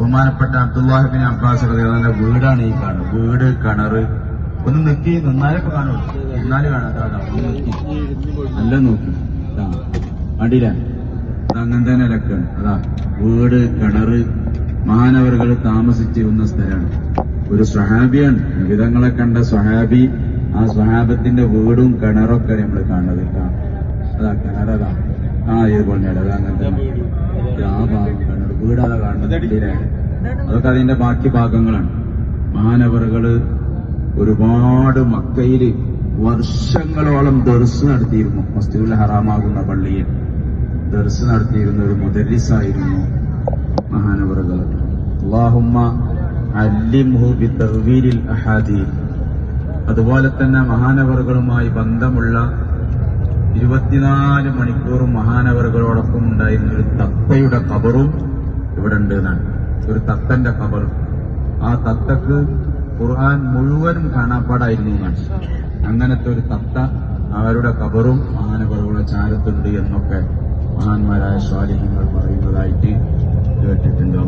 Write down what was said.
ബഹുമാനപ്പെട്ട Abdullahi Ibn Abbas റളിയല്ലാഹുവിന്റെ വീടാണ് ഈ കാണുന്നത്. വീട്, കിണറ്. ഒന്ന് നിൽക്കി നിന്നാലൊക്കെ കാണുള്ളൂ. നിന്നാല് കാണാം. ഒന്ന് നിൽക്കി നല്ല നോക്കി അടിയില അങ്ങനെ തന്നെ ലക്കാണ്. അതാ വീട്, കിണറ്, മഹാനവറുകൾ താമസിച്ചിരുന്ന സ്ഥലമാണ്. ഒരു സ്വഹാബിയാണ്, വിധങ്ങളെ കണ്ട സ്വഹാബി. ആ സ്വഹാബത്തിന്റെ വീടും കിണറൊക്കെ നമ്മൾ കാണുന്നത്. അതാ കിണറതാ ഇതുപോലെ അത് അങ്ങനത്തെ ആ ഭാഗം കിണർ, വീടതാ കാണുന്നത്. അതൊക്കെ അതിന്റെ ബാക്കി ഭാഗങ്ങളാണ്. മഹാനവറുകള് ഒരുപാട് മക്കയില് വർഷങ്ങളോളം ദർസ് നടത്തിയിരുന്നു. മസ്ജിദുൽ ഹറാമാകുന്ന പള്ളിയിൽ ദർസ് നടത്തിയിരുന്ന ഒരു മുദരിസായിരുന്നു മഹാനവറുകൾ. അല്ലാഹുമ്മ അല്ലിംഹു ബിതഅ്വീലിൽ അഹാദീസ്. അതുപോലെ തന്നെ മഹാനവറുകളുമായി ബന്ധമുള്ള 24 മണിക്കൂറും മഹാനവറുകളോടൊപ്പം ഉണ്ടായിരുന്ന ഒരു തത്തയുടെ ഖബറും ഇവിടെ ഉണ്ട് എന്നാണ്. ഒരു തത്തന്റെ ഖബറും. ആ തത്തക്ക് ഖുർആൻ മുഴുവനും കാണാപ്പാടായിരുന്നു എന്നാണ്. അങ്ങനത്തെ ഒരു തത്ത, അവരുടെ ഖബറും മഹാനവറുകളുടെ ചാരത്തുണ്ട് എന്നൊക്കെ മഹാന്മാരായ സ്വാലിഹീങ്ങൾ പറയുന്നതായിട്ട് കേട്ടിട്ടുണ്ട്.